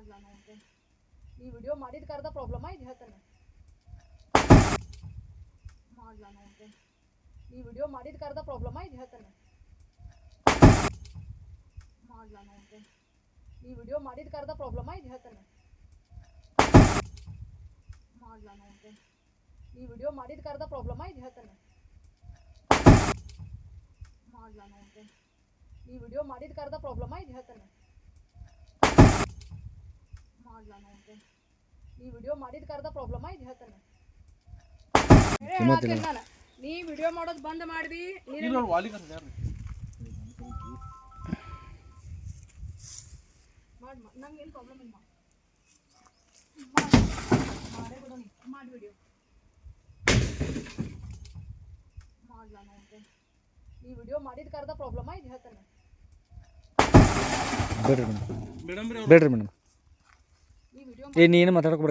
ಮಾಡ್ಲಾ ನೋಡ್ರಿ ಈ ವಿಡಿಯೋ ಮಾಡಿದ ಕರ್ದ ಪ್ರಾಬ್ಲಮ್ ಇದು ಹೇಳ್ತಾನೆ ಮಾಡ್ಲಾ ನೋಡ್ರಿ ಈ ವಿಡಿಯೋ ಮಾಡಿದ ಕರ್ದ ಪ್ರಾಬ್ಲಮ್ ಇದು ಹೇಳ್ತಾನೆ ಮಾಡ್ಲಾ ನೋಡ್ರಿ ಈ ವಿಡಿಯೋ ಮಾಡಿದ ಕರ್ದ ಪ್ರಾಬ್ಲಮ್ ಇದು ಹೇಳ್ತಾನೆ ಮಾಡ್ಲಾ ನೋಡ್ರಿ ಈ ವಿಡಿಯೋ ಮಾಡಿದ ಕರ್ದ ಪ್ರಾಬ್ಲಮ್ ಇದು ಹೇಳ್ತಾನೆ ಮಾಡ್ಲಾ ನೋಡ್ರಿ ಈ ವಿಡಿಯೋ ಮಾಡಿದ ಕರ್ದ ಪ್ರಾಬ್ಲಮ್ ಇದು ಹೇಳ್ತಾನೆ ಮಾಡ್ಲಾ ನೋಡ್ರಿ ಈ ವಿಡಿಯೋ ಮಾಡಿದ ಕರ್ದ ಪ್ರಾಬ್ಲಮ್ ಇದು ಹೇಳ್ತಾನೆ ನಾನು ನೀ ವಿಡಿಯೋ ಮಾಡೋದು ಬಂದ್ ಮಾಡ್ದಿ ನೀನು ನಂಗೆ ಏನು ಪ್ರಾಬ್ಲಮ್ ಇಲ್ಲ ಮಾಡೇ ಬಿಡು ನೀ ಮಾಡಿ ವಿಡಿಯೋ ಮಾಡ್ಲಾ ನೋಡ್ರಿ ಈ ವಿಡಿಯೋ ಮಾಡಿದ ಕರ್ದ ಪ್ರಾಬ್ಲಮ್ ಇದು ಹೇಳ್ತಾನೆ ಬೇಡ್ರಿ ಮೇಡಮ್ ಈ ವಿಡಿಯೋ ನೀನು ಮಾತಾಡೋಕೆ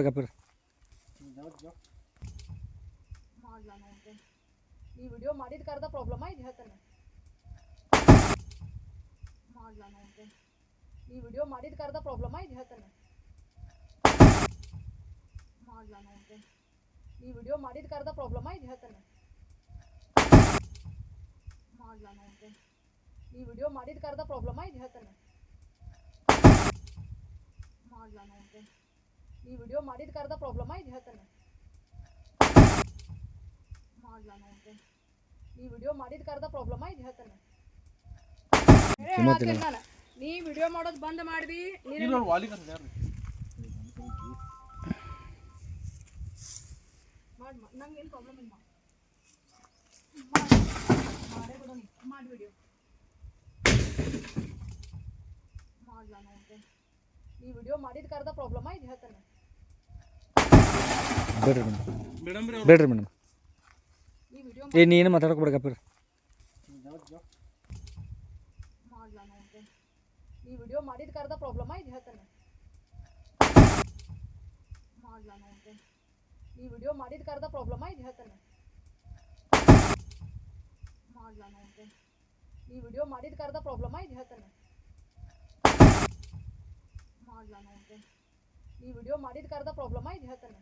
ಮಾಡ್ಲಾ ನೋಡ್ರಿ ಈ ವಿಡಿಯೋ ಮಾಡಿದ ಕರ್ದ ಪ್ರಾಬ್ಲಮ್ ಇದು ಹೇಳ್ತಾನೆ ಮಾಡ್ಲಾ ನೋಡ್ರಿ ಈ ವಿಡಿಯೋ ಮಾಡಿದ ಕರ್ದ ಪ್ರಾಬ್ಲಮ್ ಇದು ಹೇಳ್ತಾನೆ ಮಾಡ್ಲಾ ನೋಡ್ರಿ ಈ ವಿಡಿಯೋ ಮಾಡಿದ ಕರ್ದ ಪ್ರಾಬ್ಲಮ್ ಇದು ಹೇಳ್ತಾನೆ ಮಾಡ್ಲಾ ನೋಡ್ರಿ ಈ ವಿಡಿಯೋ ಮಾಡಿದ ಕರ್ದ ಪ್ರಾಬ್ಲಮ್ ಇದು ಹೇಳ್ತಾನೆ ಮಾಡ್ಲಾ ನೋಡ್ರಿ ಈ ವಿಡಿಯೋ ಮಾಡಿದ ಕರ್ದ ಪ್ರಾಬ್ಲಮ್ ಇದು ಹೇಳ್ತಾನೆ ಮಾಡ್ಲಾ ನೋಡ್ರಿ ಈ ವಿಡಿಯೋ ಮಾಡಿದ ಕರ್ದ ಪ್ರಾಬ್ಲಮ್ ಇದು ಹೇಳ್ತಾನೆ ನಾನು ನೀ ವಿಡಿಯೋ ಮಾಡೋದು ಬಂದ್ ಮಾಡ್ದಿ ನೀನು ನಂಗೆ ಏನು ಪ್ರಾಬ್ಲಮ್ ಇಲ್ಲ ಮಾಡೇ ಬಿಡು ನೀ ಮಾಡಿ ವಿಡಿಯೋ ಮಾಡ್ಲಾ ನೋಡ್ರಿ ಈ ವಿಡಿಯೋ ಮಾಡಿದ ಕರ್ದ ಪ್ರಾಬ್ಲಮ್ ಇದು ಹೇಳ್ತಾನೆ ಬೇಡ್ರಿ ಮೇಡಮ್ ಈ ವಿಡಿಯೋ ನೀನು ಮಾತಾಡೋಕೆ ಮಾಡ್ಲಾ ನೋಡ್ರಿ ಈ ವಿಡಿಯೋ ಮಾಡಿದ ಕರ್ದ ಪ್ರಾಬ್ಲಮ್ ಇದು ಹೇಳ್ತಾನೆ ಮಾಡ್ಲಾ ನೋಡ್ರಿ ಈ ವಿಡಿಯೋ ಮಾಡಿದ ಕರ್ದ ಪ್ರಾಬ್ಲಮ್ ಇದು ಹೇಳ್ತಾನೆ ಮಾಡ್ಲಾ ನೋಡ್ರಿ ಈ ವಿಡಿಯೋ ಮಾಡಿದ ಕರ್ದ ಪ್ರಾಬ್ಲಮ್ ಇದು ಹೇಳ್ತಾನೆ ಮಾಡ್ಲಾ ನೋಡ್ರಿ ಈ ವಿಡಿಯೋ ಮಾಡಿದ ಕರ್ದ ಪ್ರಾಬ್ಲಮ್ ಇದು ಹೇಳ್ತಾನೆ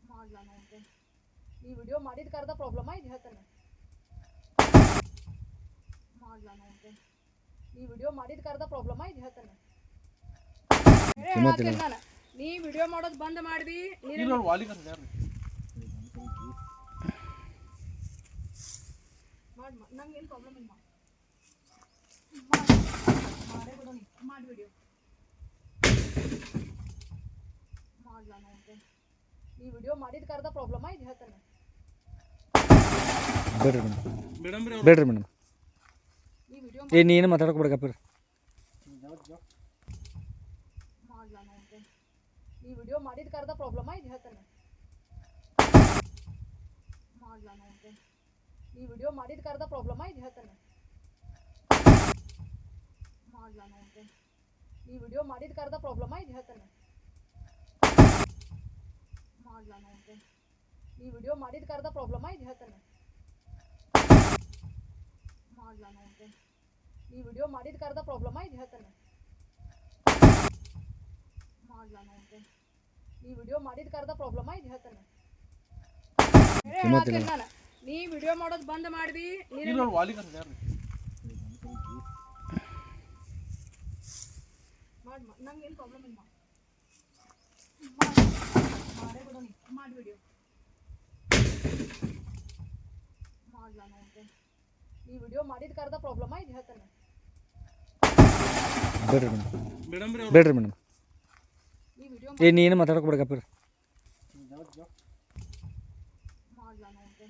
ಮಾಡ್ಲಾ ನೋಡ್ರಿ ಈ ವಿಡಿಯೋ ಮಾಡಿದ ಕರ್ದ ಪ್ರಾಬ್ಲಮ್ ಇದು ಹೇಳ್ತಾನೆ ಮಾಡ್ಲಾ ನೋಡ್ರಿ ಈ ವಿಡಿಯೋ ಮಾಡಿದ ಕರ್ದ ಪ್ರಾಬ್ಲಮ್ ಇದು ಹೇಳ್ತಾನೆ ನಾನು ನೀ ವಿಡಿಯೋ ಮಾಡೋದು ಬಂದ್ ಮಾಡ್ದಿ ನೀನು ನಂಗೆ ಏನು ಪ್ರಾಬ್ಲಮ್ ಇಲ್ಲ ಮಾಡೇ ಬಿಡು ನೀ ಮಾಡಿ ವಿಡಿಯೋ ಮಾಡ್ಲಾ ನೋಡ್ರಿ ಈ ವಿಡಿಯೋ ಮಾಡಿದ ಕರ್ದ ಪ್ರಾಬ್ಲಮ್ ಇದು ಹೇಳ್ತಾನೆ ಬೇಡ್ರಿ ಮೇಡಮ್ ಈ ವಿಡಿಯೋ ನೀನು ಮಾತಾಡೋಕೆ ಮಾಡ್ಲಾ ನೋಡ್ರಿ ಈ ವಿಡಿಯೋ ಮಾಡಿದ ಕರ್ದ ಪ್ರಾಬ್ಲಮ್ ಇದು ಹೇಳ್ತಾನೆ ಮಾಡ್ಲಾ ನೋಡ್ರಿ ಈ ವಿಡಿಯೋ ಮಾಡಿದ ಕರ್ದ ಪ್ರಾಬ್ಲಮ್ ಇದು ಹೇಳ್ತಾನೆ ಮಾಡ್ಲಾ ನೋಡ್ರಿ ಈ ವಿಡಿಯೋ ಮಾಡಿದ ಕರ್ದ ಪ್ರಾಬ್ಲಮ್ ಇದು ಹೇಳ್ತಾನೆ ಮಾಡ್ಲಾ ನೋಡ್ರಿ ಈ ವಿಡಿಯೋ ಮಾಡಿದ ಕರ್ದ ಪ್ರಾಬ್ಲಮ್ ಇದು ಹೇಳ್ತಾನೆ ಮಾಡ್ಲಾ ನೋಡ್ರಿ ಈ ವಿಡಿಯೋ ಮಾಡಿದ ಕರ್ದ ಪ್ರಾಬ್ಲಮ್ ಇದು ಹೇಳ್ತಾನೆ ಮಾಡ್ಲಾ ನೋಡ್ರಿ ಈ ವಿಡಿಯೋ ಮಾಡಿದ ಕರ್ದ ಪ್ರಾಬ್ಲಮ್ ಇದು ಹೇಳ್ತಾನೆ ನಾನು ನೀ ವಿಡಿಯೋ ಮಾಡೋದು ಬಂದ್ ಮಾಡ್ದಿ ನೀನು ನಂಗೆ ಏನು ಪ್ರಾಬ್ಲಮ್ ಇಲ್ಲ ಮಾಡೇ ಬಿಡು ನೀ ಮಾಡಿ ವಿಡಿಯೋ ಮಾಡ್ಲಾ ನೋಡ್ರಿ ಈ ವಿಡಿಯೋ ಮಾಡಿದ ಕರ್ದ ಪ್ರಾಬ್ಲಮ್ ಇದು ಹೇಳ್ತಾನೆ ಬೇಡ್ರಿ ಮೇಡಮ್ ಈ ವಿಡಿಯೋ ನೀನು ಮಾತಾಡೋಕೆ ಮಾಡ್ಲಾ ನೋಡ್ರಿ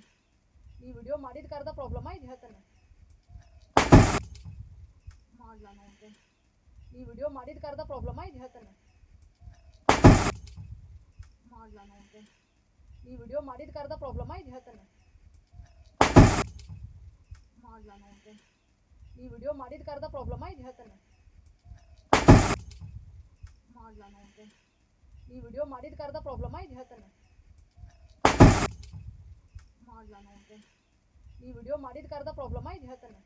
ಈ ವಿಡಿಯೋ ಮಾಡಿದ ಕರ್ದ ಪ್ರಾಬ್ಲಮ್ ಇದು ಹೇಳ್ತಾನೆ ಮಾಡ್ಲಾ ನೋಡ್ರಿ ಈ ವಿಡಿಯೋ ಮಾಡಿದ ಕರ್ದ ಪ್ರಾಬ್ಲಮ್ ಇದು ಹೇಳ್ತಾನೆ ಮಾಡ್ಲಾ ನೋಡ್ರಿ ಈ ವಿಡಿಯೋ ಮಾಡಿದ ಕರ್ದ ಪ್ರಾಬ್ಲಮ್ ಇದು ಹೇಳ್ತಾನೆ ಮಾಡ್ಲಾ ನೋಡ್ರಿ ಈ ವಿಡಿಯೋ ಮಾಡಿದ ಕರ್ದ ಪ್ರಾಬ್ಲಮ್ ಇದು ಹೇಳ್ತಾನೆ ಮಾಡ್ಲಾ ನೋಡ್ರಿ ಈ ವಿಡಿಯೋ ಮಾಡಿದ ಕರ್ದ ಪ್ರಾಬ್ಲಮ್ ಇದು ಹೇಳ್ತಾನೆ ಮಾಡ್ಲಾ ನೋಡ್ರಿ ಈ ವಿಡಿಯೋ ಮಾಡಿದ ಕರ್ದ ಪ್ರಾಬ್ಲಮ್ ಇದು ಹೇಳ್ತಾನೆ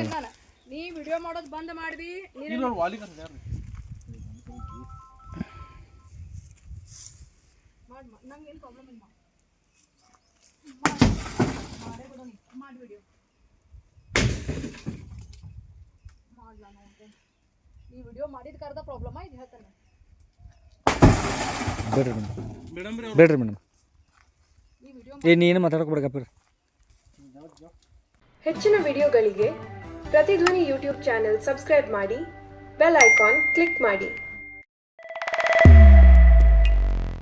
ನಾನು ನೀ ವಿಡಿಯೋ ಮಾಡೋದು ಬಂದ್ ಮಾಡ್ದಿ ನಂಗೆ ಏನು ಪ್ರಾಬ್ಲಮ್ ಇಲ್ಲ ಮಾಡೇ ಬಿಡು ನೀ ಮಾಡಿ ವಿಡಿಯೋ ಮಾಡ್ಲ ನೋಡ್ದೆ ನೀ ವಿಡಿಯೋ ಮಾಡಿದ ಕರ್ದ ಪ್ರಾಬ್ಲಮ್ ಇದು ಹೇಳ್ತಾನೆ ಬೇಡ್ರಿ ಮೇಡಮ್ ಈ ವಿಡಿಯೋ ನೀನು ಮಾತಾಡೋಕೆ ಹೆಚ್ಚಿನ ವಿಡಿಯೋಗಳಿಗೆ ಪ್ರತಿಧ್ವನಿ ಯೂಟ್ಯೂಬ್ ಚಾನೆಲ್ ಸಬ್ಸ್ಕ್ರೈಬ್ ಮಾಡಿ ಬೆಲ್ ಐಕಾನ್ ಕ್ಲಿಕ್ ಮಾಡಿ.